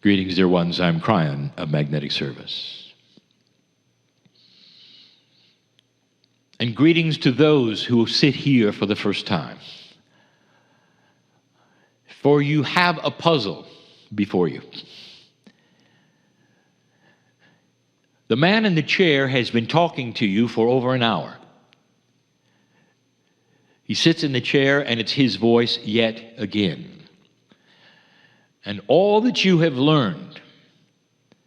Greetings, dear ones. I'm Cryon of Magnetic Service. And greetings to those who sit here for the first time. For you have a puzzle before you. The man in the chair has been talking to you for over an hour. He sits in the chair and it's his voice yet again. And all that you have learned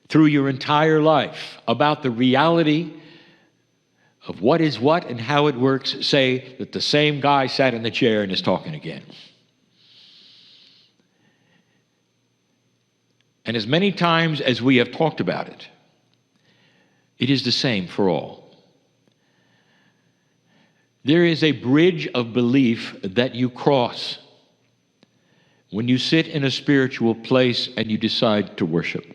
through your entire life about the reality of what is what and how it works say that the same guy sat in the chair and is talking again. And as many times as we have talked about it, it is the same for all. There is a bridge of belief that you cross when you sit in a spiritual place and you decide to worship.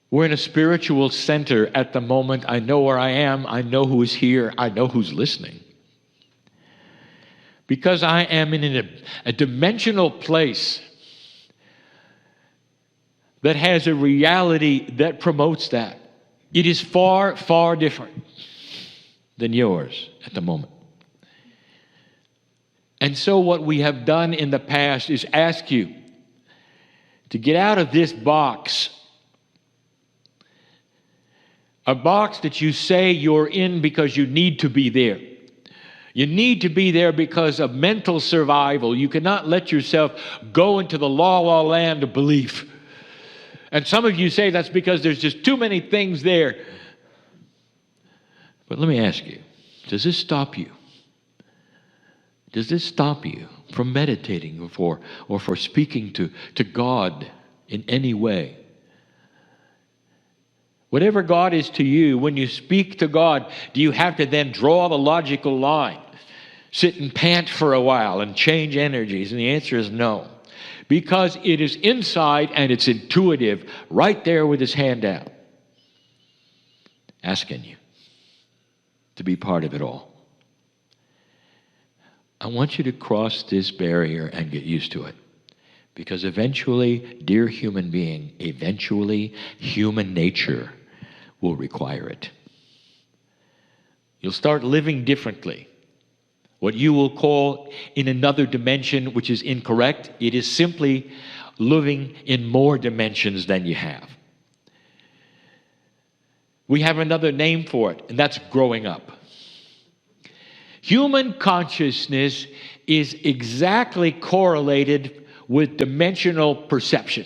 We're in a spiritual center at the moment. I know where I am. I know who is here. I know who's listening. Because I am in a dimensional place that has a reality that promotes that. It is far, far different than yours at the moment. And so what we have done in the past is ask you to get out of this box, a box that you say you're in because you need to be there. You need to be there because of mental survival. You cannot let yourself go into the la-la land of belief. And some of you say that's because there's just too many things there. But let me ask you, does this stop you? Does this stop you from meditating or for speaking to God in any way? Whatever God is to you, when you speak to God, do you have to then draw the logical line, sit and pant for a while and change energies? And the answer is no. Because it is inside and it's intuitive, right there with his hand out, asking you to be part of it all. I want you to cross this barrier and get used to it. Because eventually, dear human being, eventually human nature will require it. You'll start living differently. What you will call in another dimension, which is incorrect, it is simply living in more dimensions than you have. We have another name for it, and that's growing up. Human consciousness is exactly correlated with dimensional perception.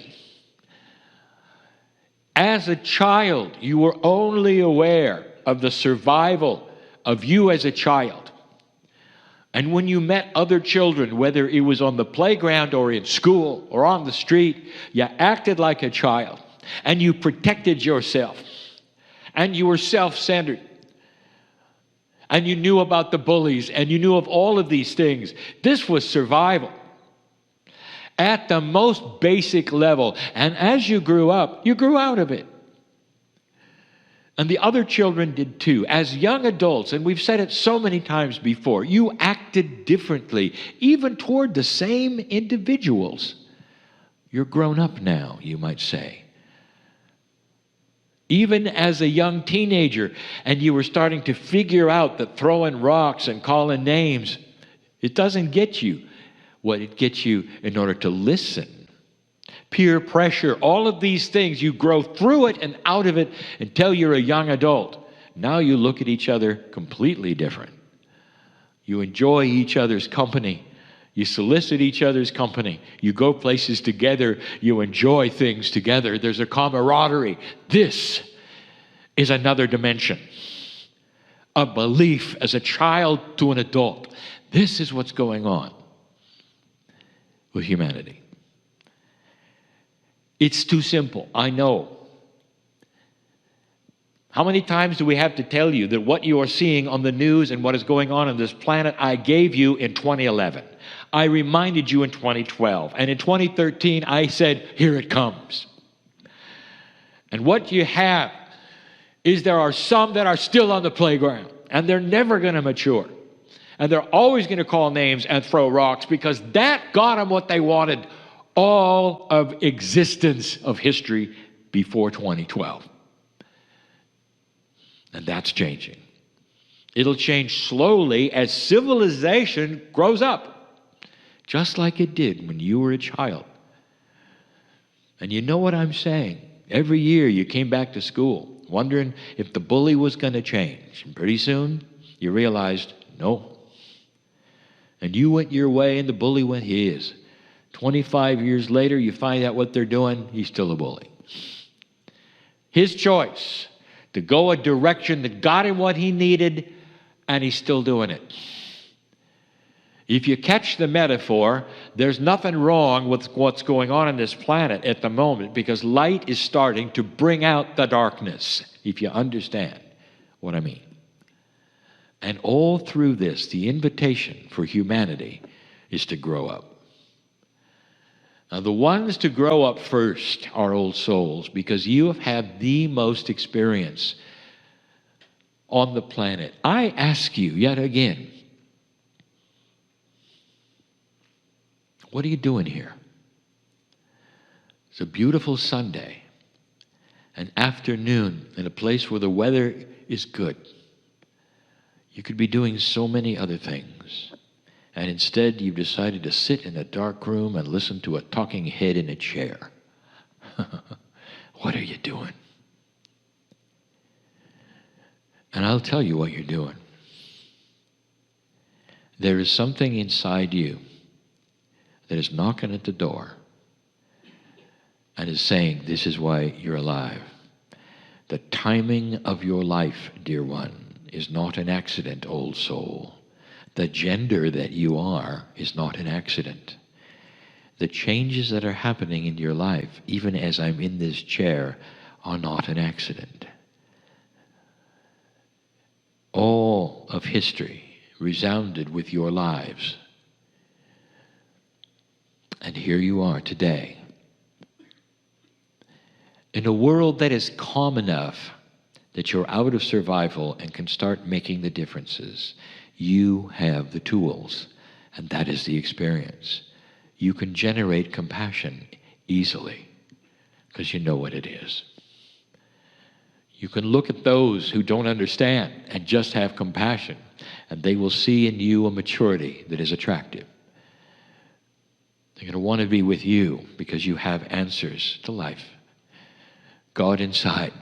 As a child, you were only aware of the survival of you as a child. And when you met other children, whether it was on the playground or in school or on the street, you acted like a child and you protected yourself and you were self-centered. And you knew about the bullies, and you knew of all of these things. This was survival at the most basic level. And as you grew up, you grew out of it. And the other children did too. As young adults, and we've said it so many times before, you acted differently, even toward the same individuals. You're grown up now, you might say. Even as a young teenager, and you were starting to figure out that throwing rocks and calling names, it doesn't get you what it gets you in order to listen. Peer pressure, all of these things, you grow through it and out of it until you're a young adult. Now you look at each other completely different. You enjoy each other's company. You solicit each other's company. You go places together. You enjoy things together. There's a camaraderie. This is another dimension. A belief as a child to an adult. This is what's going on with humanity. It's too simple, I know. How many times do we have to tell you that what you are seeing on the news and what is going on this planet, I gave you in 2011. I reminded you in 2012. And in 2013, I said, here it comes. And what you have is there are some that are still on the playground. And they're never going to mature. And they're always going to call names and throw rocks because that got them what they wanted all of existence of history before 2012. And that's changing. It'll change slowly as civilization grows up, just like it did when you were a child. And you know what I'm saying? Every year you came back to school wondering if the bully was going to change. And pretty soon you realized, no. And you went your way and the bully went his. 25 years later, you find out what they're doing, he's still a bully. His choice to go a direction that got him what he needed, and he's still doing it. If you catch the metaphor, there's nothing wrong with what's going on this planet at the moment, because light is starting to bring out the darkness, if you understand what I mean. And all through this, the invitation for humanity is to grow up. Now, the ones to grow up first are old souls, because you have had the most experience on the planet. I ask you yet again, what are you doing here? It's a beautiful Sunday, an afternoon in a place where the weather is good. You could be doing so many other things. And instead, you've decided to sit in a dark room and listen to a talking head in a chair. What are you doing? And I'll tell you what you're doing. There is something inside you that is knocking at the door and is saying, this is why you're alive. The timing of your life, dear one, is not an accident, old soul. The gender that you are is not an accident. The changes that are happening in your life, even as I'm in this chair, are not an accident. All of history resounded with your lives. And here you are today. In a world that is calm enough that you're out of survival and can start making the differences, you have the tools, and that is the experience. You can generate compassion easily because you know what it is. You can look at those who don't understand and just have compassion, and they will see in you a maturity that is attractive. They're going to want to be with you because you have answers to life. God inside,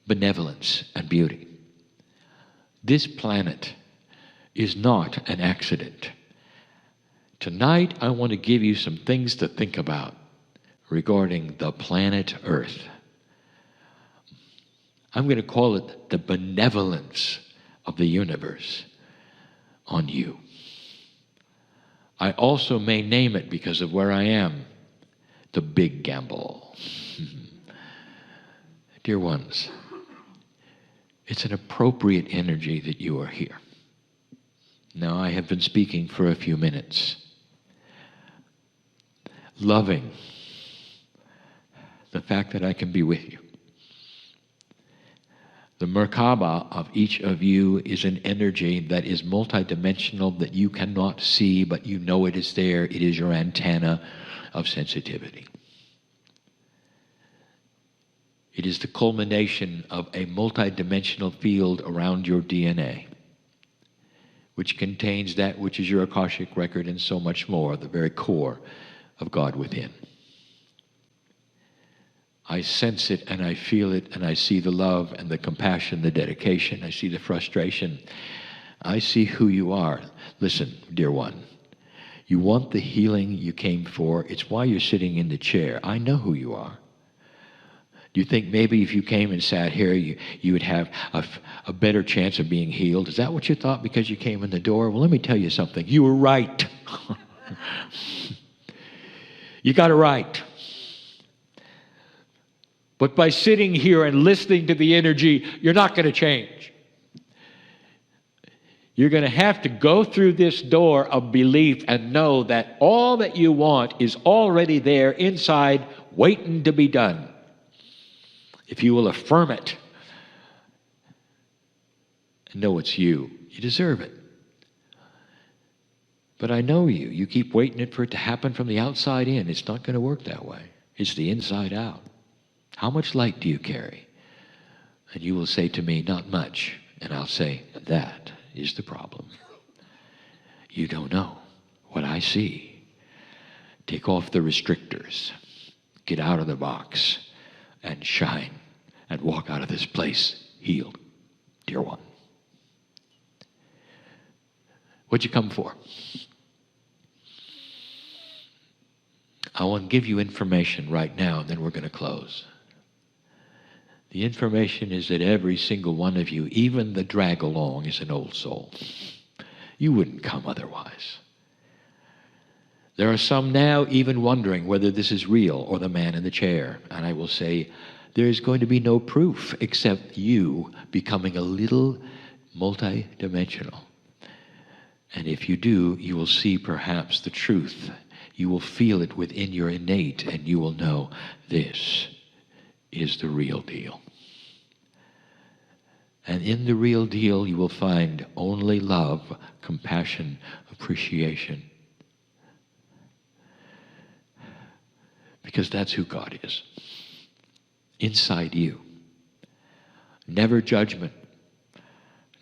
benevolence and beauty. This planet is not an accident. Tonight, I want to give you some things to think about regarding the planet Earth. I'm going to call it the benevolence of the universe on you. I also may name it, because of where I am, the big gamble. Dear ones, it's an appropriate energy that you are here. Now, I have been speaking for a few minutes, loving the fact that I can be with you. The Merkaba of each of you is an energy that is multidimensional, that you cannot see, but you know it is there. It is your antenna of sensitivity. It is the culmination of a multidimensional field around your DNA, which contains that which is your Akashic record and so much more, the very core of God within. I sense it and I feel it, and I see the love and the compassion, the dedication. I see the frustration. I see who you are. Listen, dear one, you want the healing you came for. It's why you're sitting in the chair. I know who you are. Do you think maybe if you came and sat here, you would have a better chance of being healed? Is that what you thought because you came in the door? Well, let me tell you something. You were right. You got it right. But by sitting here and listening to the energy, you're not going to change. You're going to have to go through this door of belief and know that all that you want is already there inside, waiting to be done. If you will affirm it and know it's you, you deserve it. But I know you. You keep waiting for it to happen from the outside in. It's not going to work that way. It's the inside out. How much light do you carry? And you will say to me, not much. And I'll say, that is the problem. You don't know what I see. Take off the restrictors. Get out of the box and shine and walk out of this place healed, dear one. What'd you come for? I want to give you information right now, and then we're going to close. The information is that every single one of you, even the drag along, is an old soul. You wouldn't come otherwise. There are some now even wondering whether this is real or the man in the chair. And I will say, there is going to be no proof except you becoming a little multidimensional. And if you do, you will see perhaps the truth. You will feel it within your innate, and you will know this is the real deal. And in the real deal, you will find only love, compassion, appreciation. Because that's who God is. Inside you. Never judgment.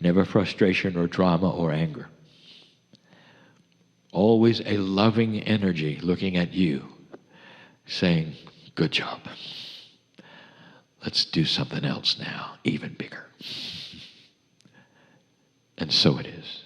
Never frustration or drama or anger. Always a loving energy looking at you, saying, good job. Let's do something else now, even bigger. And so it is.